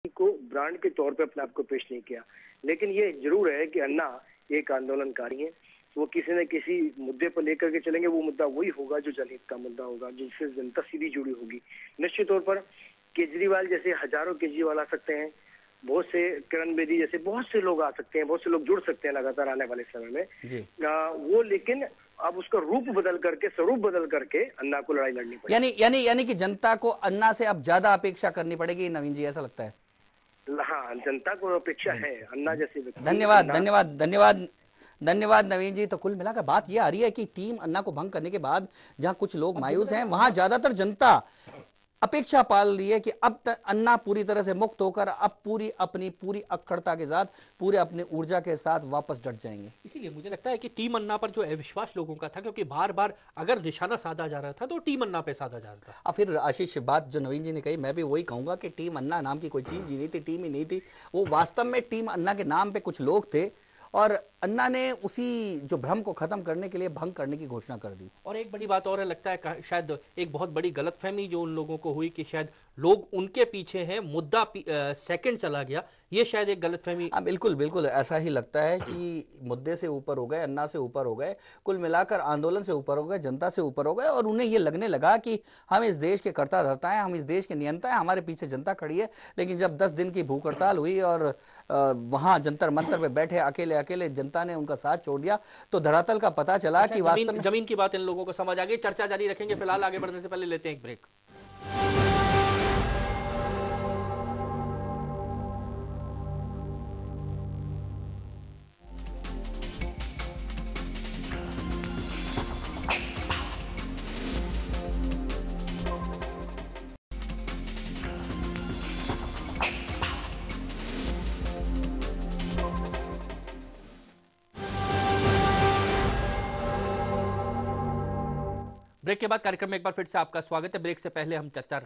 को ब्रांड के तौर पे अपने आप को पेश नहीं किया। लेकिन ये जरूर है कि अन्ना एक आंदोलनकारी है, वो किसी न किसी मुद्दे पर लेकर के चलेंगे। वो मुद्दा वही होगा जो जनहित का मुद्दा होगा, जिससे जनता सीधी जुड़ी होगी। निश्चित तौर पर केजरीवाल जैसे हजारों केजरीवाल आ सकते हैं, बहुत से किरण बेदी जैसे बहुत से लोग आ सकते हैं, बहुत से लोग जुड़ सकते हैं लगातार आने वाले समय में वो, लेकिन अब उसका रूप बदल करके, स्वरूप बदल करके अन्ना को लड़ाई लड़नी पड़ेगी। यानी कि जनता को अन्ना से अब ज्यादा अपेक्षा करनी पड़ेगी, नवीन जी, ऐसा लगता है? हाँ, जनता को अपेक्षा है अन्ना जैसे। धन्यवाद धन्यवाद धन्यवाद धन्यवाद नवीन जी। तो कुल मिलाकर बात यह आ रही है कि टीम अन्ना को भंग करने के बाद जहां कुछ लोग मायूस हैं, वहां ज्यादातर जनता अपेक्षा पाल रही है कि अब अन्ना पूरी तरह से मुक्त होकर अब पूरी अक्खड़ता के साथ, पूरे अपनी ऊर्जा के साथ वापस डट जाएंगे। इसीलिए मुझे लगता है कि टीम अन्ना पर जो अविश्वास लोगों का था, क्योंकि बार बार अगर निशाना साधा जा रहा था तो टीम अन्ना पे साधा जा रहा था। अब फिर आशीष, बात जो नवीन जी ने कही, मैं भी वही कहूंगा कि टीम अन्ना नाम की कोई चीज ही नहीं थी, टीम ही नहीं थी। वो वास्तव में टीम अन्ना के नाम पे कुछ लोग थे और अन्ना ने उसी जो भ्रम को खत्म करने के लिए भंग करने की घोषणा कर दी। और एक बड़ी बात और है, लगता है शायद एक बहुत बड़ी गलतफहमी जो उन लोगों को हुई कि शायद लोग उनके पीछे हैं, मुद्दा सेकंड चला गया, ये शायद एक गलतफहमी। बिल्कुल बिल्कुल ऐसा ही लगता है कि मुद्दे से ऊपर हो गए, अन्ना से ऊपर हो गए, कुल मिलाकर आंदोलन से ऊपर हो गए, जनता से ऊपर हो गए, और उन्हें ये लगने लगा कि हम इस देश के कर्ता धर्ता हैं, हम इस देश के नियंता हैं, हमारे पीछे जनता खड़ी है। लेकिन जब 10 दिन की भूख हड़ताल हुई और वहां जंतर मंतर पे बैठे अकेले अकेले जनता ने उनका साथ छोड़ दिया, तो धरातल का पता चला कि वास्तव में जमीन की बात इन लोगों को समझ आ गई। चर्चा जारी रखेंगे, फिलहाल आगे बढ़ने से पहले लेते हैं एक ब्रेक। ब्रेक के बाद कार्यक्रम में एक बार फिर से आपका स्वागत है। ब्रेक से पहले हम चर्चा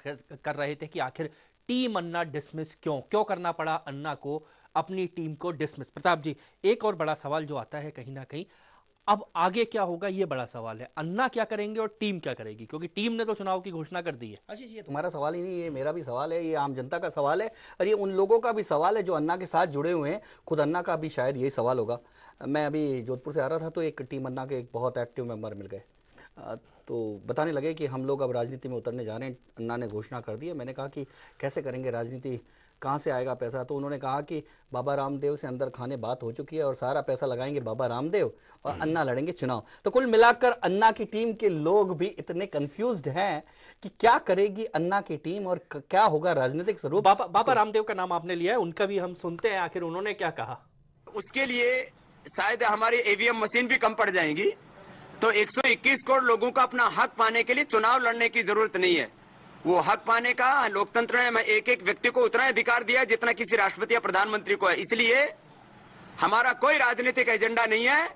कर रहे थे कि आखिर टीम अन्ना डिसमिस क्यों करना पड़ा अन्ना को, अपनी टीम को डिसमिस। प्रताप जी, एक और बड़ा सवाल जो आता है कहीं ना कहीं, अब आगे क्या होगा ये बड़ा सवाल है। अन्ना क्या करेंगे और टीम क्या करेगी, क्योंकि टीम ने तो चुनाव की घोषणा कर दी है। आशीष, ये तुम्हारा सवाल ही नहीं, ये मेरा भी सवाल है, ये आम जनता का सवाल है, और ये उन लोगों का भी सवाल है जो अन्ना के साथ जुड़े हुए हैं। खुद अन्ना का भी शायद यही सवाल होगा। मैं अभी जोधपुर से आ रहा था तो एक टीम अन्ना के एक बहुत एक्टिव मेंबर मिल गए, तो बताने लगे कि हम लोग अब राजनीति में उतरने जा रहे हैं, अन्ना ने घोषणा कर दी है। मैंने कहा कि कैसे करेंगे राजनीति, कहाँ से आएगा पैसा? तो उन्होंने कहा कि बाबा रामदेव से अंदर खाने बात हो चुकी है और सारा पैसा लगाएंगे बाबा रामदेव और अन्ना लड़ेंगे चुनाव। तो कुल मिलाकर अन्ना की टीम के लोग भी इतने कंफ्यूज्ड हैं कि क्या करेगी अन्ना की टीम और क्या होगा राजनीतिक स्वरूप। बाबा रामदेव का नाम आपने लिया है, उनका भी हम सुनते हैं, आखिर उन्होंने क्या कहा। उसके लिए शायद हमारी ईवीएम मशीन भी कम पड़ जाएंगी, तो 121 करोड़ लोगों को अपना हक पाने के लिए चुनाव लड़ने की जरूरत नहीं है। वो हक पाने का लोकतंत्र में एक एक व्यक्ति को उतना अधिकार दिया है जितना किसी राष्ट्रपति या प्रधानमंत्री को है। इसलिए हमारा कोई राजनीतिक एजेंडा नहीं है,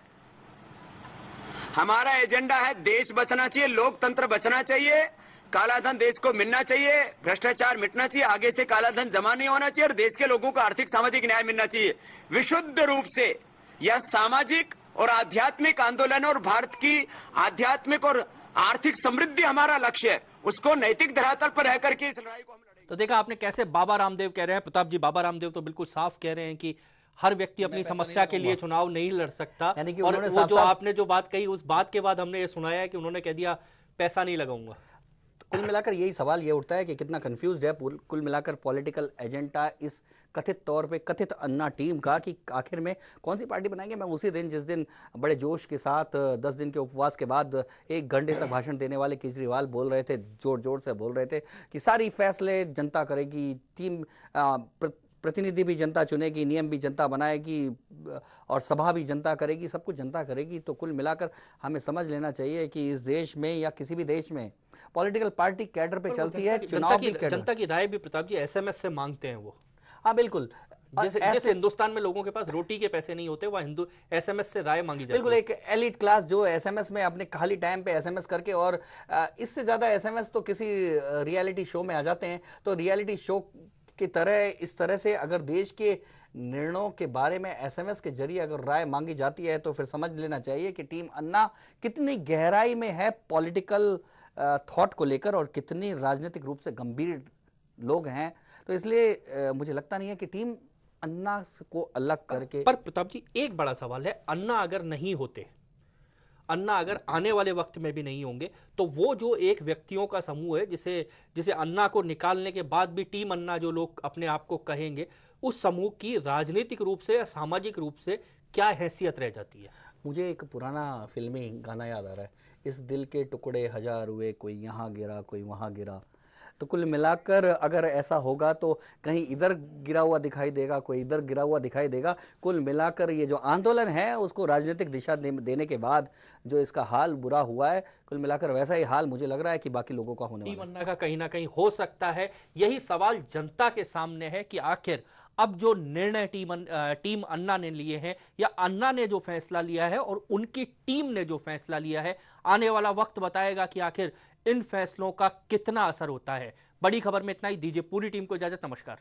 हमारा एजेंडा है देश बचना चाहिए, लोकतंत्र बचना चाहिए, कालाधन देश को मिलना चाहिए, भ्रष्टाचार मिटना चाहिए, आगे से कालाधन जमा नहीं होना चाहिए और देश के लोगों को आर्थिक सामाजिक न्याय मिलना चाहिए। विशुद्ध रूप से यह सामाजिक और आध्यात्मिक आंदोलन और भारत की आध्यात्मिक और आर्थिक समृद्धि हमारा लक्ष्य है, उसको नैतिक धरातल पर रह करके इस लड़ाई को हम लड़ेंगे। तो देखा आपने कैसे बाबा रामदेव कह रहे हैं। प्रताप जी, बाबा रामदेव तो बिल्कुल साफ कह रहे हैं कि हर व्यक्ति अपनी समस्या के लिए चुनाव नहीं लड़ सकता, और वो जो आपने जो बात कही उस बात के बाद हमने ये सुनाया है कि उन्होंने कह दिया पैसा नहीं लगाऊंगा। कुल मिलाकर यही सवाल ये उठता है कि कितना कंफ्यूज्ड है कुल मिलाकर पॉलिटिकल एजेंडा इस कथित तौर पे कथित अन्ना टीम का, कि आखिर में कौन सी पार्टी बनाएंगे। मैं उसी दिन जिस दिन बड़े जोश के साथ 10 दिन के उपवास के बाद 1 घंटे तक भाषण देने वाले केजरीवाल बोल रहे थे, जोर जोर से बोल रहे थे कि सारी फैसले जनता करेगी, टीम प्रतिनिधि भी जनता चुनेगी, नियम भी जनता बनाएगी और सभा भी जनता करेगी, सब कुछ जनता करेगी। तो कुल मिलाकर हमें समझ लेना चाहिए कि इस देश में या किसी भी देश में पॉलिटिकल पार्टी कैडर पे चलती है, चुनाव भी कैडर। जनता की राय भी प्रताप जी एसएमएस से मांगते हैं वो। हाँ बिल्कुल, जैसे हिंदुस्तान में लोगों के पास रोटी के पैसे नहीं होते, वह एसएमएस से राय मांगी जाती है। बिल्कुल, एक एलिट क्लास जो एसएमएस में अपने खाली टाइम पे एसएमएस करके, और इससे ज्यादा एसएमएस तो किसी रियलिटी शो में आ जाते हैं। तो रियलिटी शो की तरह इस तरह से अगर देश के निर्णयों के बारे में एसएमएस के जरिए अगर राय मांगी जाती है तो फिर समझ लेना चाहिए कि टीम अन्ना कितनी गहराई में है पॉलिटिकल थॉट को लेकर और कितनी राजनीतिक रूप से गंभीर लोग हैं। तो इसलिए मुझे लगता नहीं है कि टीम अन्ना को अलग करके। पर प्रताप जी, एक बड़ा सवाल है, अन्ना अगर नहीं होते, अन्ना अगर आने वाले वक्त में भी नहीं होंगे, तो वो जो एक व्यक्तियों का समूह है जिसे अन्ना को निकालने के बाद भी टीम अन्ना जो लोग अपने आप को कहेंगे, उस समूह की राजनीतिक रूप से या सामाजिक रूप से क्या हैसियत रह जाती है? मुझे एक पुराना फिल्मी गाना याद आ रहा है, इस दिल के टुकड़े हजार हुए, कोई यहाँ गिरा कोई वहाँ गिरा। तो कुल मिलाकर अगर ऐसा होगा तो कहीं इधर गिरा हुआ दिखाई देगा, कोई इधर गिरा हुआ दिखाई देगा। कुल मिलाकर ये जो आंदोलन है उसको राजनीतिक दिशा देने के बाद जो इसका हाल बुरा हुआ है, कुल मिलाकर वैसा ही हाल मुझे लग रहा है कि बाकी लोगों का होने वाला है। टीम अन्ना का कहीं ना कहीं हो सकता है। यही सवाल जनता के सामने है कि आखिर अब जो निर्णय टीम अन्ना ने लिए हैं या अन्ना ने जो फैसला लिया है और उनकी टीम ने जो फैसला लिया है, आने वाला वक्त बताएगा कि आखिर इन फैसलों का कितना असर होता है। बड़ी खबर में इतना ही। दीजिए पूरी टीम को इजाजत। नमस्कार।